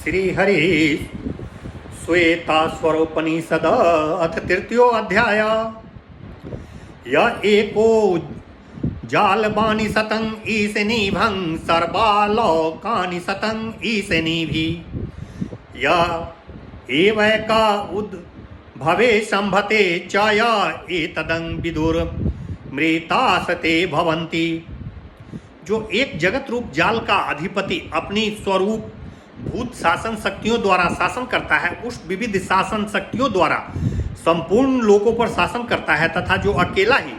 श्रीहरि श्वेतास्वरोपनिषद अथ तृतीयो अध्याय। य एको जालबानि सतं ईशनिभं सर्वालोकानि सतं ईशनिभि य एवैका उद्भवे संभते च य एतदं विदुर्मृतासते भवन्ति। जो एक जगत रूप जाल का अधिपति अपनी स्वरूप भूत शासन शक्तियों द्वारा शासन करता है, उस विविध शासन शक्तियों द्वारा संपूर्ण लोकों पर शासन करता है, तथा जो अकेला ही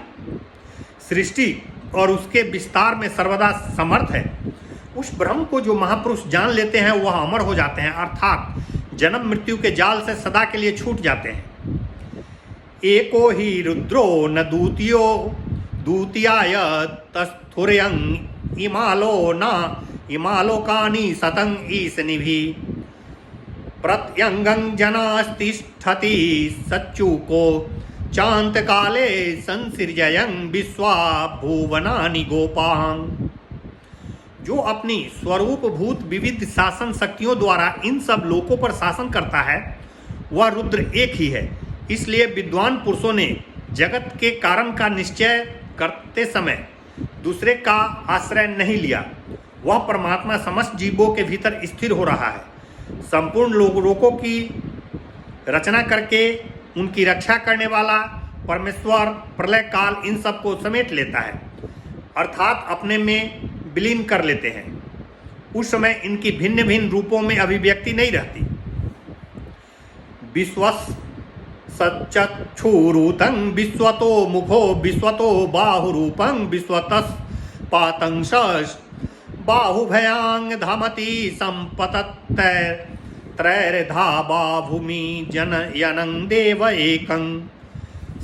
सृष्टि और उसके विस्तार में सर्वदा समर्थ है, उस ब्रह्म को जो महापुरुष जान लेते हैं वह अमर हो जाते हैं, अर्थात जन्म मृत्यु के जाल से सदा के लिए छूट जाते हैं। एको ही रुद्रो न द्वितीयो द्वितीयाय तस्थुर्यं इमालो न इमालोकानि सतं ईशनिभि प्रत्यंगं जनास्तिष्ठति सच्चुको चान्तकाले संसृजयं विश्वा भुवनानि गोपां। जो अपनी स्वरूप भूत विविध शासन शक्तियों द्वारा इन सब लोकों पर शासन करता है वह रुद्र एक ही है। इसलिए विद्वान पुरुषों ने जगत के कारण का निश्चय करते समय दूसरे का आश्रय नहीं लिया। वह परमात्मा समस्त जीवों के भीतर स्थिर हो रहा है, संपूर्ण लोकों की रचना करके उनकी रक्षा करने वाला परमेश्वर प्रलय काल इन सब को समेट लेता है, अर्थात अपने में विलीन कर लेते हैं। उस समय इनकी भिन्न भिन्न रूपों में अभिव्यक्ति नहीं रहती। विश्वस सच्चक्षुरूतं विश्वतो मुखो विश्वतो बाहुरूपं विश्वतस् पातंश बाहुभयांग धमति संपतत्रैर्धा बाभूमि जनयनं देव एकं।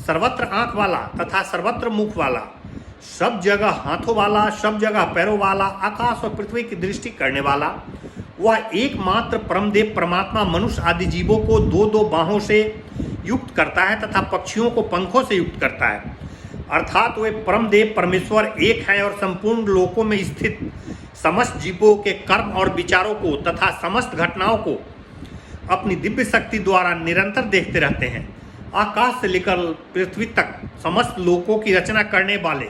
सर्वत्र आंख वाला तथा सर्वत्र मुख वाला, सब जगह हाथों वाला, सब जगह पैरों वाला, आकाश और पृथ्वी की दृष्टि करने वाला, वह एकमात्र परमदेव परमात्मा मनुष्य आदि जीवों को दो दो बाहों से युक्त करता है तथा पक्षियों को पंखों से युक्त करता है, अर्थात वे परमदेव परमेश्वर एक है और संपूर्ण लोकों में स्थित समस्त जीवों के कर्म और विचारों को तथा समस्त घटनाओं को अपनी दिव्य शक्ति द्वारा निरंतर देखते रहते हैं। आकाश से लेकर पृथ्वी तक समस्त लोकों की रचना करने वाले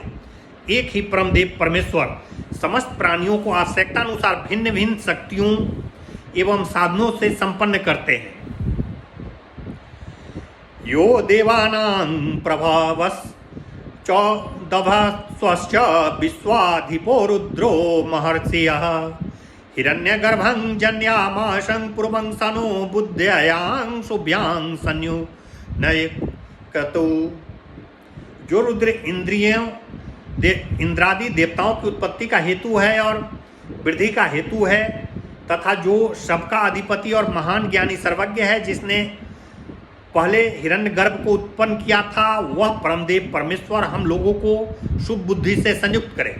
एक ही परमदेव परमेश्वर समस्त प्राणियों को आवश्यकतानुसार भिन्न भिन्न शक्तियों एवं साधनों से संपन्न करते हैं। यो देवानां प्रभावस् चौदभस्वश्च विश्वाधिपो रुद्रो महर्षियः हिरण्यगर्भं जन्यामाशं पूर्वं सनो बुद्ध्यां शुभ्यां संयुनयकतु। जो रुद्र इंद्रादि देवताओं की उत्पत्ति का हेतु है और वृद्धि का हेतु है, तथा जो सबका अधिपति और महान ज्ञानी सर्वज्ञ है, जिसने पहले हिरण्यगर्भ को उत्पन्न किया था, वह परमदेव परमेश्वर हम लोगों को शुभ बुद्धि से संयुक्त करे।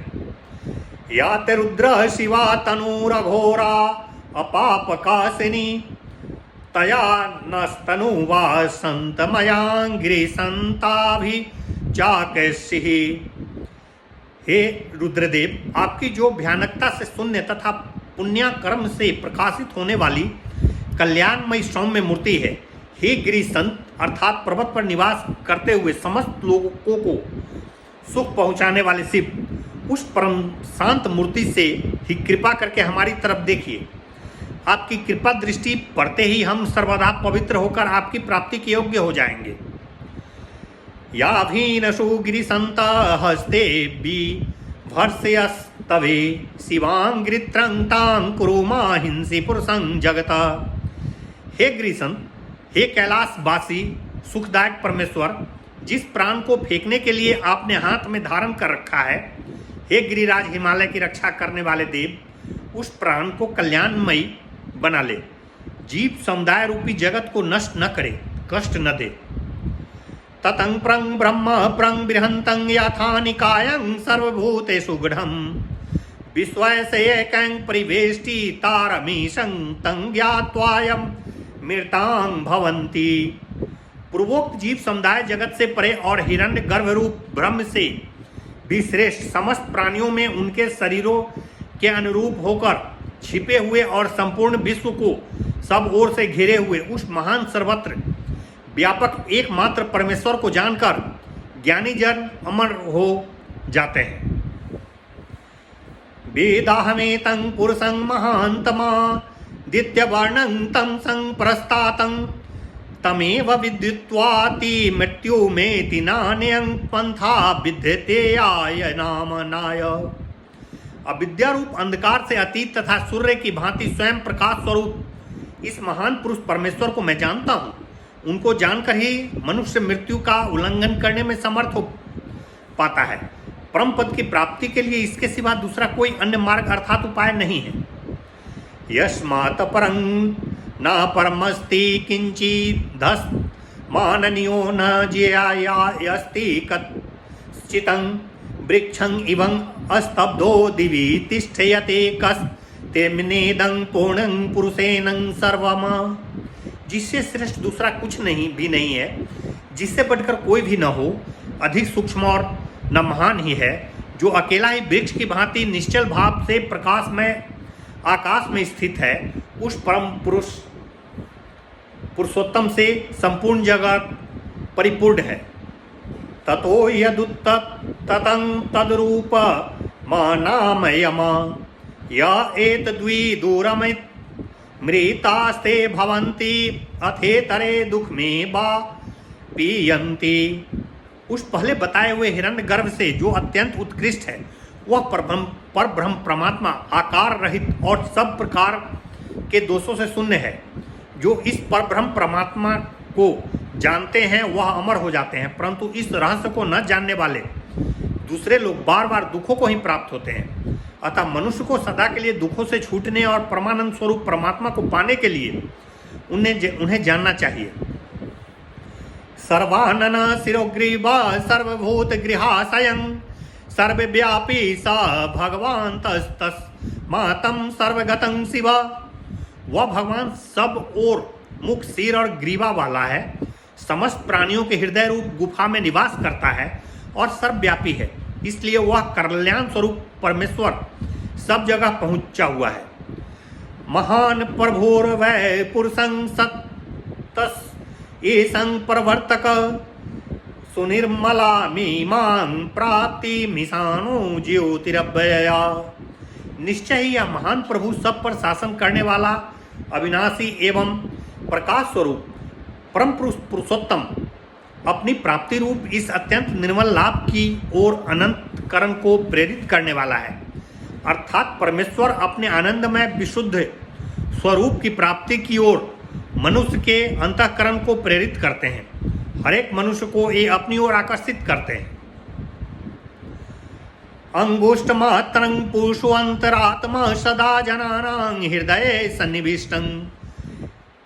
या ते रुद्र शिवा तनुरघोरा अपापकाशिनी तया नस्तनु वा संतमयांग्री संताभि चाकैसिः। हे रुद्रदेव, आपकी जो भयानकता से शून्य तथा पुण्याकर्म से प्रकाशित होने वाली कल्याणमयी सौम्य मूर्ति है, हे गिरि संत अर्थात पर्वत पर निवास करते हुए समस्त लोगों को सुख पहुंचाने वाले शिव, उस परम शांत मूर्ति से ही कृपा करके हमारी तरफ देखिए। आपकी कृपा दृष्टि पड़ते ही हम सर्वदा पवित्र होकर आपकी प्राप्ति के योग्य हो जाएंगे। याभीनशु गिरिसंत हस्ते भर्षयस्तवे शिवांग्रित्रंतां कुरु माहिंसी पुरुषं जगता। हे गिरिसंत, हे कैलाशवासी सुखदायक परमेश्वर, जिस प्राण को फेंकने के लिए आपने हाथ में धारण कर रखा है, हे गिरिराज हिमालय की रक्षा करने वाले देव, उस प्राण को कल्याणमयी बना ले। जीव समुदाय रूपी जगत को नष्ट न करे, कष्ट न दे। ततं प्रं ब्रह्म प्रं बृहन्तं यथा निकायं सर्वभूतेषु गूढं विश्वस्य एकं परिवेष्टि तारमीशं तं ज्ञात्वायं मृतां भवन्ति। पूर्वोक्त जीव समुदाय जगत से परे और हिरण्य गर्भ रूप ब्रह्म से भी श्रेष्ठ समस्त प्राणियों में उनके शरीरों के अनुरूप होकर छिपे हुए और संपूर्ण विश्व को सब ओर से घेरे हुए उस महान सर्वत्र व्यापक एकमात्र परमेश्वर को जानकर ज्ञानी जन अमर हो जाते हैं। वेदाहमेतं पुरुषं महान्तमा दित्यवर्णं तं संप्रस्तातं तमेव विद्युत्वाति मृत्युमेति नान्यं पंथा विद्यते आय नामनाय। अविद्या रूप अंधकार से अतीत तथा सूर्य की भांति स्वयं प्रकाश स्वरूप इस महान पुरुष परमेश्वर को मैं जानता हूँ। उनको जानकर ही मनुष्य मृत्यु का उल्लंघन करने में समर्थ हो पाता है। परम पद की प्राप्ति के लिए इसके सिवा दूसरा कोई अन्य मार्ग अर्थात उपाय नहीं है। यस्मात् परं न परमस्ति किंचिदस् माननीयो न ज्यायास्ति कच्चितं वृक्षं इवं अस्तब्धो दिवि तिष्ठयते कस्तेनेदं पूर्णं पुरुषेनं सर्वम। जिससे श्रेष्ठ दूसरा कुछ भी नहीं है, जिससे बढ़कर कोई भी न हो, अधिक सूक्ष्म और न महान ही है, जो अकेला ही वृक्ष की भांति निश्चल भाव से प्रकाश में आकाश में स्थित है। उस परम पुरुषोत्तम से संपूर्ण जगत परिपूर्ण है। ततो यदुत्ततं तद्रूप मानामयम या एतद्विदूरमित् मृतास्ते भवन्ति अथेतरे दुख में बा पीयन्ति। उस पहले बताए हुए हिरण्यगर्भ से जो अत्यंत उत्कृष्ट है, वह परब्रह्म परमात्मा आकार रहित और सब प्रकार के दोषों से शून्य है। जो इस परब्रह्म परमात्मा को जानते हैं वह अमर हो जाते हैं, परंतु इस रहस्य को न जानने वाले दूसरे लोग बार बार दुखों को ही प्राप्त होते हैं। अतः मनुष्य को सदा के लिए दुखों से छूटने और परमानंद स्वरूप परमात्मा को पाने के लिए उन्हें जानना चाहिए। सर्वानन शिरोग्रीवा सर्वभूत गृहाशयं सर्वव्यापी स भगवान तस्मातं सर्वगतं शिव। वह भगवान सब ओर मुख, सिर और ग्रीवा वाला है, समस्त प्राणियों के हृदय रूप गुफा में निवास करता है और सर्वव्यापी है। इसलिए वह कल्याण स्वरूप परमेश्वर सब जगह पहुंचा हुआ है। महान प्रभुर्वै पुरुषं सत्तस एसं प्रवर्तक सुनिर्मला मीमां प्राप्ति मिशानो ज्योतिरव्यया। निश्चय ही यह महान प्रभु सब पर शासन करने वाला अविनाशी एवं प्रकाश स्वरूप परम पुरुषोत्तम अपनी प्राप्ति रूप इस अत्यंत निर्मल लाभ की ओर अनंत करण को प्रेरित करने वाला है। अर्थात परमेश्वर अपने आनंदमय विशुद्ध स्वरूप की प्राप्ति की ओर मनुष्य के अंतःकरण को प्रेरित करते हैं। हर एक मनुष्य को ये अपनी ओर आकर्षित करते हैं। अंगुष्ठ मात्रं पुरुषोऽन्तरात्मा सदा जनानां हृदये सन्निविष्टं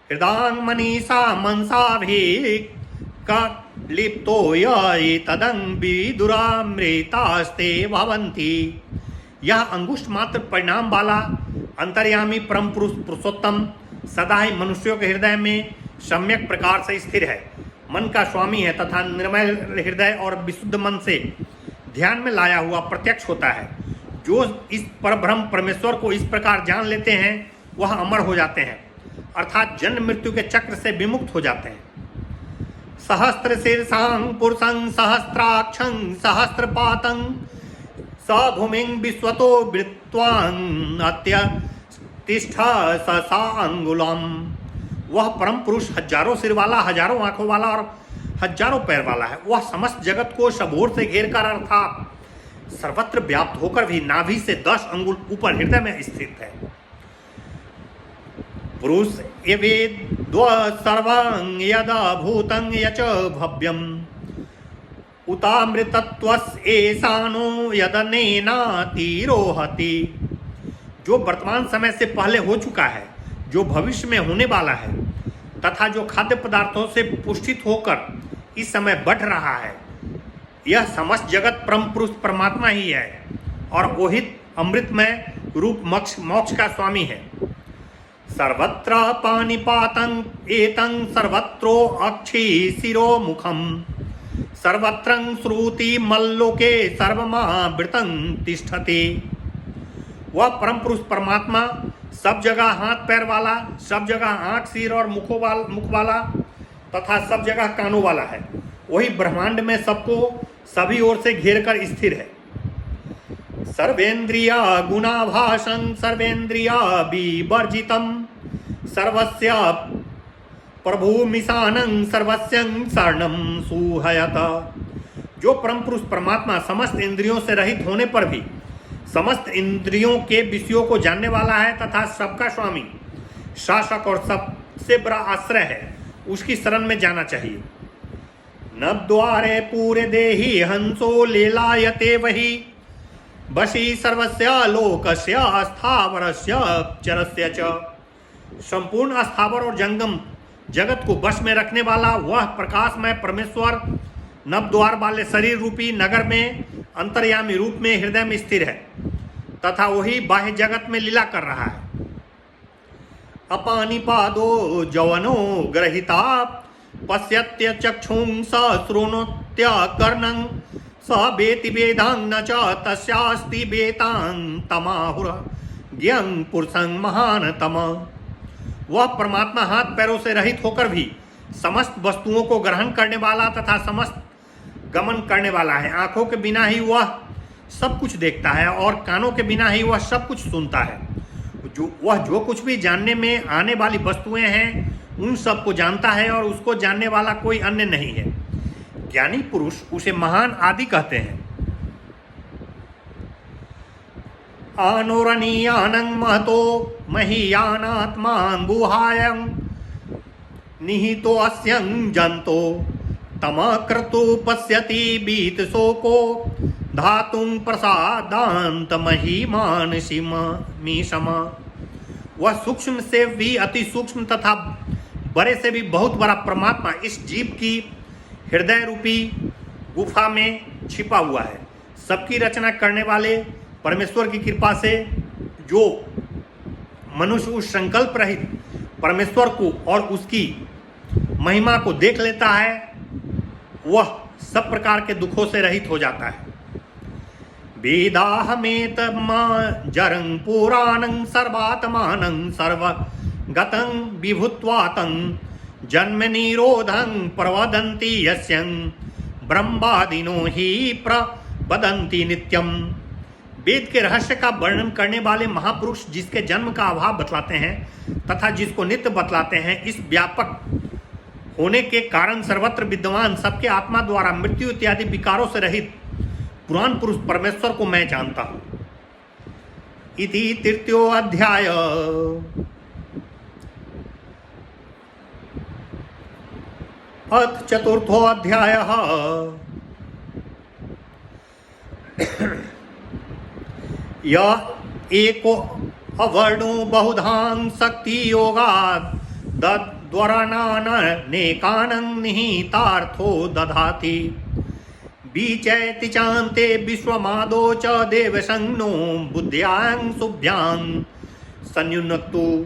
हृदां मनीषा मनसाभिः लिप्तो ये तदं विदुरामृतास्ते भवन्ति। यह अंगुष्ठ मात्र परिणाम वाला अंतर्यामी परम पुरुष पुरुषोत्तम सदा ही मनुष्यों के हृदय में सम्यक प्रकार से स्थिर है, मन का स्वामी है तथा निर्मल हृदय और विशुद्ध मन से ध्यान में लाया हुआ प्रत्यक्ष होता है। जो इस परब्रह्म परमेश्वर को इस प्रकार जान लेते हैं वह अमर हो जाते हैं, अर्थात जन्म मृत्यु के चक्र से विमुक्त हो जाते हैं। सहस्त्र शीर्षां पुरुषं सहस्त्राक्षं सहस्त्रपातं स भूमिं विश्वतो वृत्वां अत्यतिष्ठ ससा अंगुलम। वह परम पुरुष हजारों सिर वाला, हजारों आंखों वाला और हजारों पैर वाला है। वह समस्त जगत को सबोर से घेर कर अर्थात सर्वत्र व्याप्त होकर भी नाभि से 10 अंगुल ऊपर हृदय में स्थित है। पुरुष एवेद् सर्वं यदा भूतं यच भव्यम् उतामृतत्वस् एसानो यदनेनातिरोहति। जो वर्तमान समय से पहले हो चुका है, जो भविष्य में होने वाला है तथा जो खाद्य पदार्थों से पुष्टित होकर इस समय बढ़ रहा है, यह समस्त जगत परम पुरुष परमात्मा ही है और ओहित अमृतमय रूप मोक्ष का स्वामी है। सर्वत्र पानिपातं एतं सर्वत्रो अक्षी शिरो मुखम सर्वत्र श्रुति मल्लोके सर्वमावृतं तिष्ठति। वह परम पुरुष परमात्मा सब जगह हाथ पैर वाला, सब जगह आंख सिर और मुख वाला तथा सब जगह कानों वाला है। वही ब्रह्मांड में सबको सभी ओर से घेर कर स्थिर है। सर्वेन्द्रिया गुणाभासं सर्वेन्द्रिया विवर्जितम सर्वस्य प्रभुमिशानं सर्वस्यं शरणं सुहयत। जो परम पुरुष परमात्मा समस्त इंद्रियों से रहित होने पर भी समस्त इंद्रियों के विषयों को जानने वाला है तथा सबका स्वामी, शासक और सबसे बड़ा आश्रय है, उसकी शरण में जाना चाहिए। न द्वारे पूरे देहि हंसो लेलायते वही बशी सर्वस्य लोकस्य स्थावरस्य चरस्य च। संपूर्ण स्थावर और जंगम जगत को वश में रखने वाला वह प्रकाशमय परमेश्वर नव द्वार वाले शरीर रूपी नगर में अंतर्यामी रूप में हृदय में स्थिर है तथा वही बाह्य जगत में लीला कर रहा है। अपानिपादो जवनो ग्रहिता पश्यत्य चक्षुं स शृणोत्य कर्णं स वेति वेदां न च तस्यास्ति वेतां तमाहुर ज्ञं पुरुषं महानतम। वह परमात्मा हाथ पैरों से रहित होकर भी समस्त वस्तुओं को ग्रहण करने वाला तथा समस्त गमन करने वाला है। आंखों के बिना ही वह सब कुछ देखता है और कानों के बिना ही वह सब कुछ सुनता है। जो कुछ भी जानने में आने वाली वस्तुएं हैं उन सब को जानता है और उसको जानने वाला कोई अन्य नहीं है। ज्ञानी पुरुष उसे महान आदि कहते हैं। आनोरणीयानं महतो महीयानात्मान गुहायं निहितो अस्यं जंतो तमक्रतु पश्यति बीत शोको धातुं प्रसादांत महिमान मीशम। वह सूक्ष्म से भी अति सूक्ष्म तथा बड़े से भी बहुत बड़ा परमात्मा इस जीव की हृदय रूपी गुफा में छिपा हुआ है। सबकी रचना करने वाले परमेश्वर की कृपा से जो मनुष्य उस संकल्प रहित परमेश्वर को और उसकी महिमा को देख लेता है वह सब प्रकार के दुखों से रहित हो जाता है। वेदाहमेतम जरं पुराणं सर्वात्मानं सर्वगतं विभुत्वातं जन्म निरोधं प्रवदन्ति यस्यं ब्रह्मादिनो ही प्रवदन्ति नित्यम। वेद के रहस्य का वर्णन करने वाले महापुरुष जिसके जन्म का अभाव बतलाते हैं तथा जिसको नित्य बतलाते हैं, इस व्यापक होने के कारण सर्वत्र विद्यमान सबके आत्मा द्वारा मृत्यु इत्यादि विकारों से रहित पुराण पुरुष परमेश्वर को मैं जानता हूं। इति तृतीयो अध्याय। अथ चतुर्थो अध्याय। यह एको अवर्णो बहुधां शक्ति योगात् द्वरानानेकानं निहितार्थो दधाति बीचैति चान्ते विश्वमादो च देवसंज्ञो बुद्ध्यां शुभ्यां संयुनक्तु।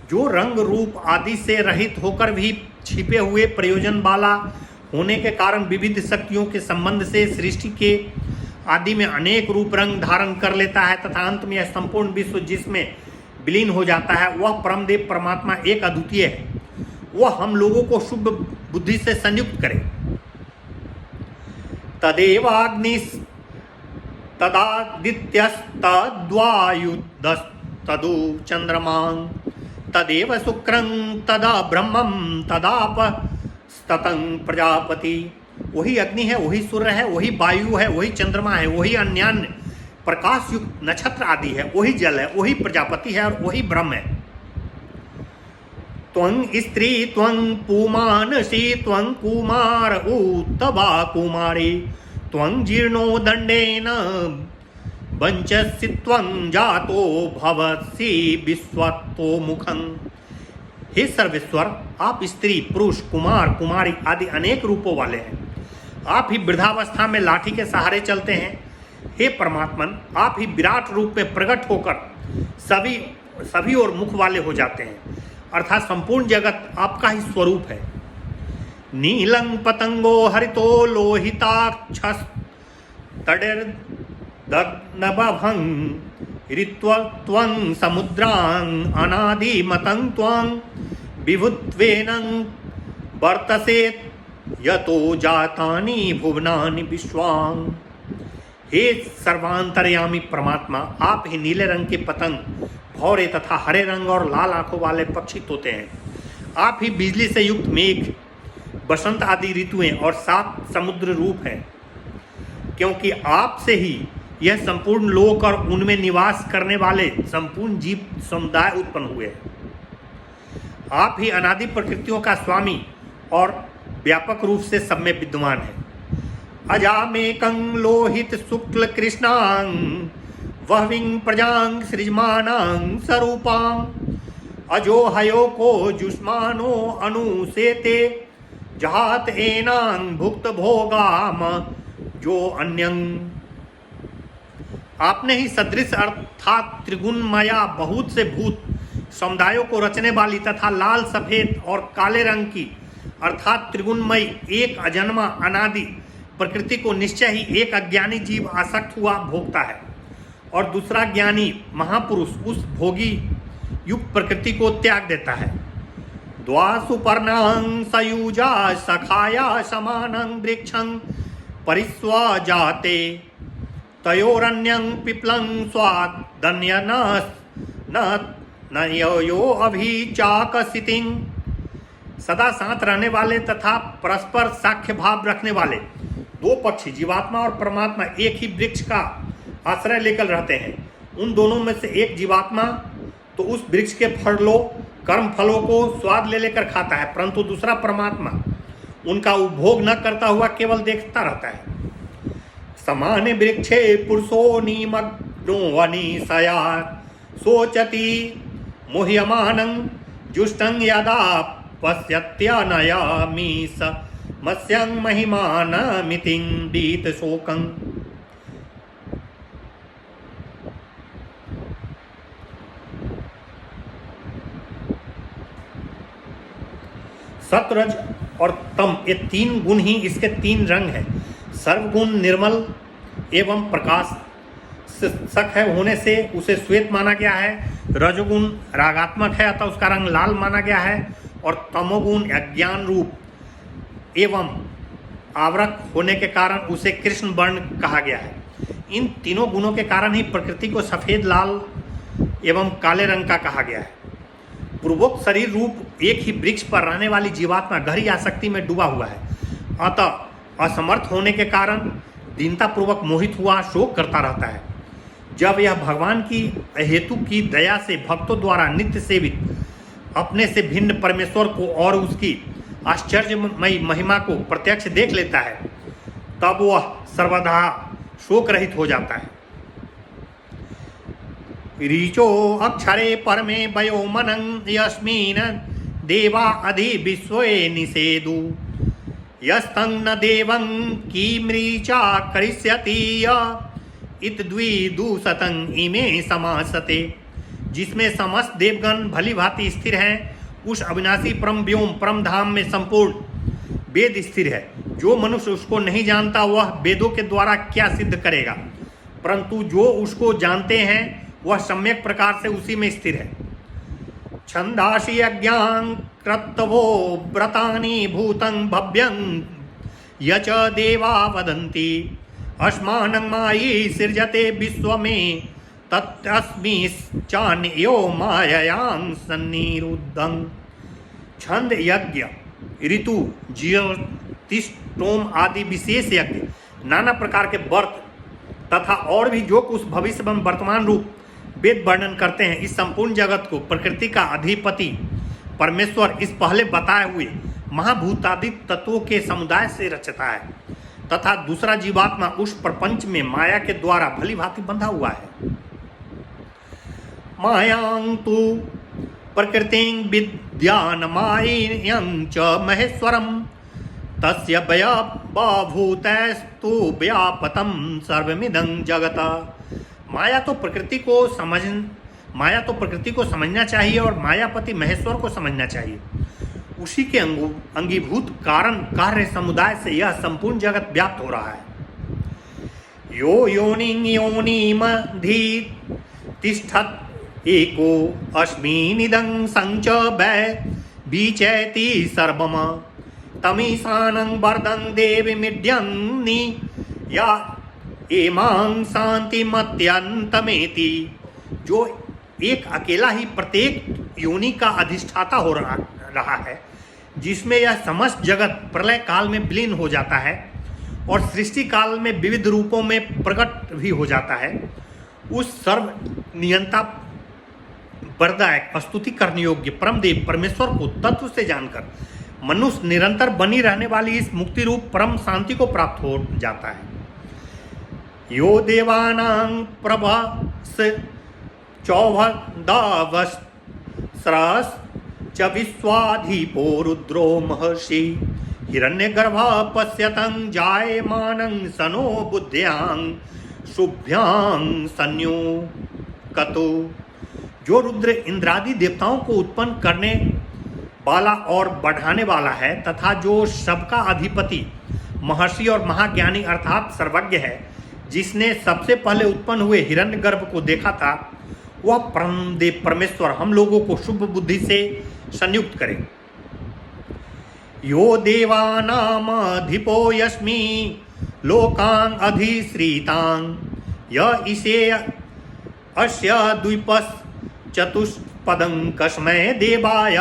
जो रंग रूप आदि से रहित होकर भी छिपे हुए प्रयोजन वाला होने के कारण विविध शक्तियों के संबंध से सृष्टि के आदि में अनेक रूप रंग धारण कर लेता है तथा अंत में यह संपूर्ण विश्व जिसमें विलीन हो जाता है वह परमदेव परमात्मा एक अद्वितीय है। वह हम लोगों को शुभ बुद्धि से संयुक्त करे। तदेवाग्निस् तदादित्यस्तद्वायुधस्तदु चंद्रमां तदेव शुक्रं तदा ब्रह्मं तदापस्ततं प्रजापति। वही अग्नि है, वही सूर्य है, वही वायु है, वही चंद्रमा है, वही अन्यान्य प्रकाश युक्त नक्षत्र आदि है, वही जल है, वही प्रजापति है और वही ब्रह्म है। त्वं स्त्री त्वं पुमानसी त्वं कुमार उत्तवा कुमारी त्वं जीर्णो दंडेन वंचसि त्वं जातो भवसि विश्वतो मुखं। हे सर्वेश्वर, आप स्त्री पुरुष कुमार कुमारी आदि अनेक रूपों वाले हैं। आप ही वृद्धावस्था में लाठी के सहारे चलते हैं। हे परमात्मन, आप ही विराट रूप में प्रकट होकर सभी और मुख वाले हो जाते हैं, अर्थात संपूर्ण जगत आपका ही स्वरूप है। नीलं पतंगो हरितो लोहिताक्षस तडिर्दग्नभं ऋत्वत्वं समुद्रां अनादिमतं त्वं विभुत्वेन वर्तसे यतो जातानि भुवनानि विश्वां। हे सर्वांतर्यामी परमात्मा, आप ही नीले रंग के पतंग, भौरे तथा हरे रंग और लाल आंखों वाले पक्षी तोते हैं। आप ही बिजली से युक्त मेघ, बसंत आदि ऋतुएं और 7 समुद्र रूप हैं, क्योंकि आपसे ही यह संपूर्ण लोक और उनमें निवास करने वाले संपूर्ण जीव समुदाय उत्पन्न हुए हैं। आप ही अनादि प्रकृतियों का स्वामी और व्यापक रूप से सब में विद्यमान है। अजामेकं लोहित शुक्ल कृष्णां वह्विं प्रजां सृजमानां स्वरूपां अजो हयो को जुष्मानो अनुसेते जहात एनां भुक्त भोगाम जो अन्यं। आपने ही सदृश अर्थात त्रिगुण माया बहुत से भूत समुदायों को रचने वाली तथा लाल सफेद और काले रंग की अर्थात त्रिगुणमयी एक अजन्मा अनादि प्रकृति को निश्चय ही एक अज्ञानी जीव आसक्त हुआ भोगता है और दूसरा ज्ञानी महापुरुष उस भोगी युक्त प्रकृति को त्याग देता है। द्वासुपर्णां सयुजा सखाया समानं वृक्षं परिस्वजाते तयोरन्यं पिप्लं स्वादन्य न यो अभिचाकसितिं। सदा साथ रहने वाले तथा परस्पर साख्य भाव रखने वाले 2 पक्षी जीवात्मा और परमात्मा एक ही वृक्ष का आश्रय लेकर रहते हैं। उन दोनों में से एक जीवात्मा तो उस वृक्ष के फलों कर्म फलों को स्वाद ले लेकर खाता है, परंतु दूसरा परमात्मा उनका उपभोग न करता हुआ केवल देखता रहता है। समाने वृक्षे पुरुषो निमग्नो अनिशया सोचति मुह्यमानं जुष्टं यदा पश्यत्यनयामि स मत्स्यं महिमानमितिं दीतशोकं। सत्वरज और तम ये 3 गुण ही इसके 3 रंग हैं। सर्वगुण निर्मल एवं प्रकाश सक है होने से उसे श्वेत माना गया है। रजोगुण रागात्मक है अतः उसका रंग लाल माना गया है। और तमोगुण अज्ञान रूप एवं आवरक होने के कारण उसे कृष्ण वर्ण कहा गया है। इन तीनों गुणों के कारण ही प्रकृति को सफ़ेद, लाल एवं काले रंग का कहा गया है। पूर्वोक्त शरीर रूप एक ही वृक्ष पर रहने वाली जीवात्मा गहरी आसक्ति में डूबा हुआ है, अतः असमर्थ होने के कारण दीनतापूर्वक मोहित हुआ शोक करता रहता है। जब यह भगवान की हेतु की दया से भक्तों द्वारा नित्य सेवित अपने से भिन्न परमेश्वर को और उसकी आश्चर्यमयी महिमा को प्रत्यक्ष देख लेता है, तब वह सर्वदा शोक रहित हो जाता है। ऋचो अक्षरे परमे वयो मनं यस्मिन् देवा अधि विश्वे निषेदु यस्तं न देवं किमृचा करिष्यति इत द्विदुशतं इमे समासते। जिसमें समस्त देवगण भली भांति स्थिर हैं, उस अविनाशी परम व्योम परम धाम में संपूर्ण वेद स्थिर है। जो मनुष्य उसको नहीं जानता वह वेदों के द्वारा क्या सिद्ध करेगा, परंतु जो उसको जानते हैं वह सम्यक प्रकार से उसी में स्थिर है। छंदासी अज्ञान क्रतवो व्रतानि भूतं भव्यं यच देवा वदन्ति अस्मानं मायी सृजते विश्व में तत्स्मिश्चान्यो माययां सन्निरुद्धं। छंद यज्ञ, ऋतु, ज्योतिषोम आदि विशेष यज्ञ, नाना प्रकार के व्रत तथा और भी जो कुछ भविष्य एवं वर्तमान रूप वेद वर्णन करते हैं, इस संपूर्ण जगत को प्रकृति का अधिपति परमेश्वर इस पहले बताए हुए महाभूतादि तत्वों के समुदाय से रचता है तथा दूसरा जीवात्मा उस प्रपंच में माया के द्वारा भली भांति बंधा हुआ है। मायां तु प्रकृतिं विद्यानमायं च महेश्वरं तस्य वयभूतस्तु व्यापतं सर्वमिदं जगत। माया तो प्रकृति को समझना चाहिए और मायापति महेश्वर को समझना चाहिए। उसी के अंगीभूत कारण कार्य समुदाय से यह संपूर्ण जगत व्याप्त हो रहा है। यो योनिं योनिमधि तिष्ठत् एको अस्मिनिदं संच वै बीचैति सर्वम तमीशानं वर्दं देवी मिड्यन्नि या एमां शांतिमत्यंतमेति। जो एक अकेला ही प्रत्येक योनि का अधिष्ठाता हो रहा है, जिसमें यह समस्त जगत प्रलय काल में विलीन हो जाता है और सृष्टि काल में विविध रूपों में प्रकट भी हो जाता है, उस सर्व नियंता वरदायक स्तुति करने योग्य परमदेव परमेश्वर को तत्व से जानकर मनुष्य निरंतर बनी रहने वाली इस मुक्ति रूप परम शांति को प्राप्त हो जाता है। यो देवानां प्रभास चौभदावस्त्रस च विश्वाधिपो रुद्रो महर्षि हिरण्यगर्भः पश्यतं जायमानं सनो बुद्ध्यां शुभ्यां संयो कतो। जो रुद्र इंद्रादि देवताओं को उत्पन्न करने वाला और बढ़ाने वाला है तथा जो सबका अधिपति महर्षि और महाज्ञानी अर्थात सर्वज्ञ है, जिसने सबसे पहले उत्पन्न हुए हिरण्यगर्भ को देखा था, वह परमदेव परमेश्वर हम लोगों को शुभ बुद्धि से संयुक्त करे। यो देवानामधिपो यस्मि लोकां अधिश्रितां य इसे अस्य द्वीपस् चतुष्पदं कस्मै देवाय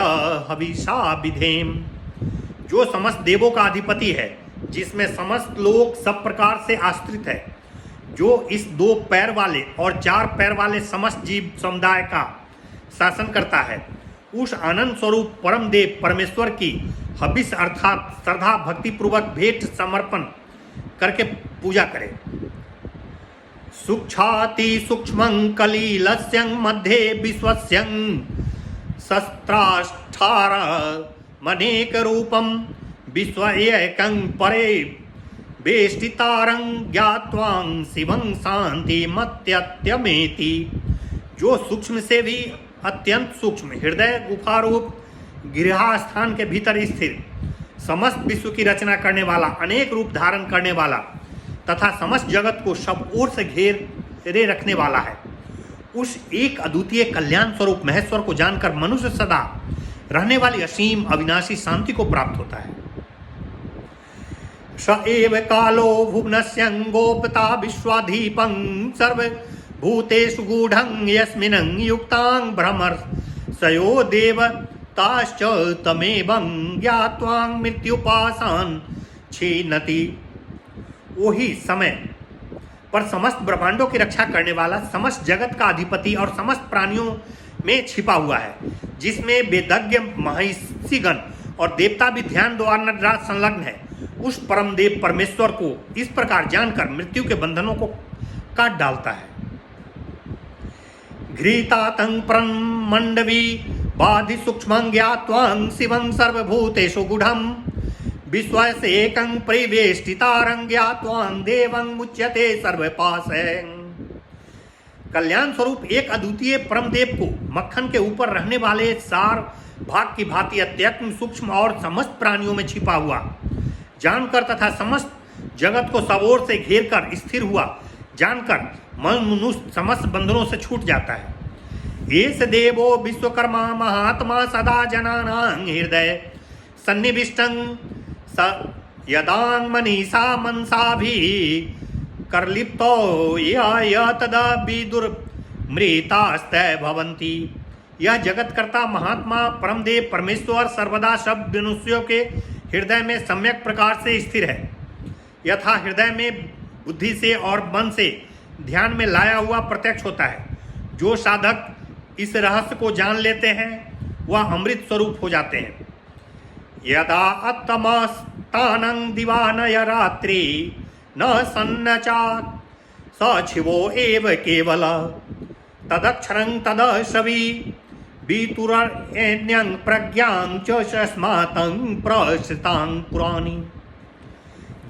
हविषा विधेम। जो समस्त देवों का अधिपति है, जिसमें समस्त लोग सब प्रकार से आश्रित है, जो इस 2 पैर वाले और 4 पैर वाले समस्त जीव समुदाय का शासन करता है, उस आनंद स्वरूप परम देव परमेश्वर की हविष अर्थात श्रद्धा भक्ति पूर्वक भेंट समर्पण करके पूजा करे। सूक्षाति सूक्ष्मं कलिलस्यं मध्ये विश्वस्यं शस्त्राष्ठार मनेक रूपं विश्वएकं परे वेष्टितारं ज्ञात्वां शिवं शान्तिमत्यत्यमेति। जो सूक्ष्म से भी अत्यंत सूक्ष्म हृदय गुफा रूप गृहस्थान के भीतर स्थिर समस्त विश्व की रचना करने वाला, अनेक रूप धारण करने वाला तथा समस्त जगत को सब ओर से घेरे रखने वाला है, उस एक अद्वितीय कल्याण स्वरूप महेश्वर को जानकर मनुष्य सदा रहने वाली असीम अविनाशी शांति को प्राप्त होता है। स एव कालो भुवनस्यं गोपता विश्वाधीपं सर्वभूतेषु गूढ़ं यस्मिन् युक्तां भ्रमर्षयो देवताश्च तमेवं ज्ञात्वां मृत्युपाशान् छीनति। वही समय पर समस्त ब्रह्मांडों की रक्षा करने वाला, समस्त जगत का अधिपति और समस्त प्राणियों में छिपा हुआ है, जिसमें वेदज्ञ महर्षिगण और देवता भी ध्यान द्वारा संलग्न है, उस परमदेव परमेश्वर को इस प्रकार जानकर मृत्यु के बंधनों को काट डालता है। घृतातं परमंडवी बाधि सूक्ष्मं ज्ञात्वां शिवं सर्वभूतेषु गूढ़ं विश्वसेकं परिवेष्टितारं ज्ञात्वां देवं मुच्यते सर्वपाशैः। कल्याण स्वरूप एक अद्वितीय परमदेव को मक्खन के ऊपर रहने वाले सार भाग की भांति अत्यंत सूक्ष्म और समस्त प्राणियों में छिपा हुआ जानकर तथा समस्त जगत को सब ओर से घेर कर स्थिर हुआ जानकर मनुष्य समस्त बंधनों से छूट जाता है। एष देवो विश्वकर्मा महात्मा सदा जनानां हृदय सन्निविष्टं स यदां मनीषा मनसाभिः करलिप्तो तदा विदुर्मृतास्तै भवन्ति। यह जगतकर्ता महात्मा परमदेव परमेश्वर सर्वदा सब मनुष्यों के हृदय में सम्यक प्रकार से स्थिर है, यथा हृदय में बुद्धि से और मन से ध्यान में लाया हुआ प्रत्यक्ष होता है। जो साधक इस रहस्य को जान लेते हैं वह अमृत स्वरूप हो जाते हैं। यदा अत्तमस्तानं दिवानय रात्रि न सन्नचात् सशिवो एव केवल तदक्षरं तदशवी बीतुरण्यं प्रज्ञां च शस्मातं प्रसृतां पुराणी।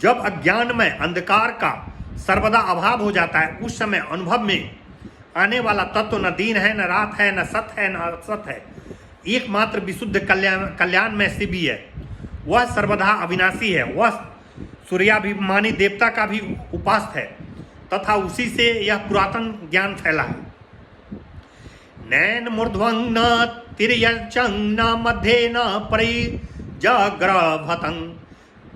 जब अज्ञान में अंधकार का सर्वदा अभाव हो जाता है, उस समय अनुभव में आने वाला तत्व न दिन है, न रात है, न सत है, न असत है, एकमात्र विशुद्ध कल्याण में शिव ही है। वह सर्वदा अविनाशी है, वह सूर्याभिमानी देवता का भी उपास्य है तथा उसी से यह पुरातन ज्ञान फैला है। नैन मूर्ध्वं न तिर्यचं न मध्ये न परिजग्रभतं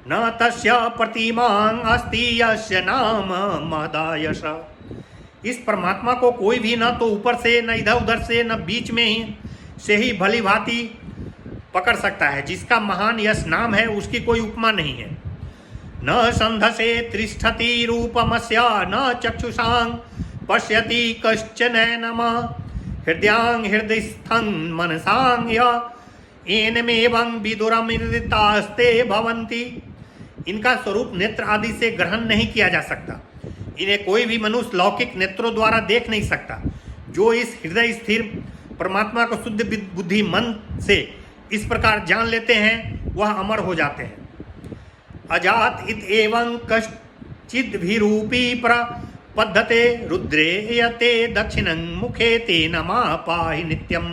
न तस्य प्रतिमां अस्ति यस्य नाम महदायश। इस परमात्मा को कोई भी न तो ऊपर से न इधर उधर से न बीच में ही से ही भली भांति पकड़ सकता है। जिसका महान यश नाम है उसकी कोई उपमा नहीं है। न संधसे तिष्ठति रूपमस्य न चक्षुषां पश्यति कश्चनैनम हृदयां हृदयस्थं मनसां येनमेवं विदुरमृतास्ते भवन्ति। इनका स्वरूप नेत्र आदि से ग्रहण नहीं किया जा सकता। इन्हें कोई भी मनुष्य लौकिक नेत्रों द्वारा देख नहीं सकता। जो इस हृदय स्थिर परमात्मा को शुद्ध बुद्धि मन से इस प्रकार जान लेते हैं वह अमर हो जाते हैं। अजात इत एवं कश्चिद्भिरूपी प्रपद्धते रुद्रे यते दक्षिणं मुखे ते नमा पाहि नित्यम।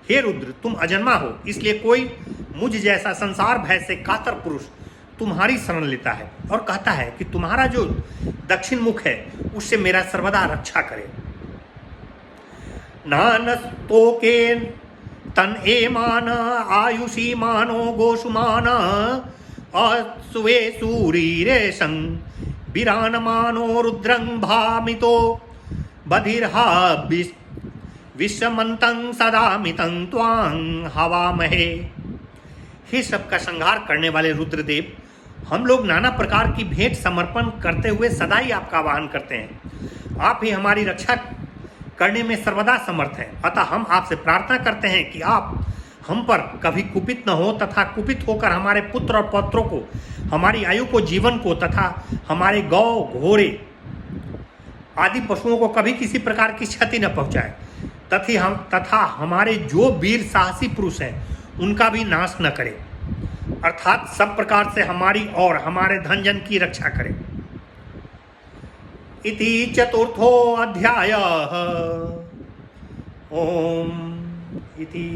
हे रुद्र, तुम अजन्मा हो, इसलिए कोई मुझ जैसा संसार भय से कातर पुरुष तुम्हारी शरण लेता है और कहता है कि तुम्हारा जो दक्षिण मुख है उससे मेरा सर्वदा रक्षा करे। नानस्तोके तन एमान आयुषी मानो गोषुमान असुवे सूरीरेशं विरानमानो रुद्रं भामितो बधिर्हा विश्वमन्तं सदामितं त्वां हवामहे। हे सबका संहार करने वाले रुद्रदेव, हम लोग नाना प्रकार की भेंट समर्पण करते हुए सदा ही आपका आवाहन करते हैं। आप ही हमारी रक्षा करने में सर्वदा समर्थ हैं। अतः हम आपसे प्रार्थना करते हैं कि आप हम पर कभी कुपित न हो तथा कुपित होकर हमारे पुत्र और पौत्रों को, हमारी आयु को, जीवन को तथा हमारे गौ घोड़े आदि पशुओं को कभी किसी प्रकार की क्षति न पहुंचाए तथा हमारे जो वीर साहसी पुरुष हैं उनका भी नाश न करे, अर्थात सब प्रकार से हमारी और हमारे धन जन की रक्षा करे। इति चतुर्थो अध्यायः। ओम इति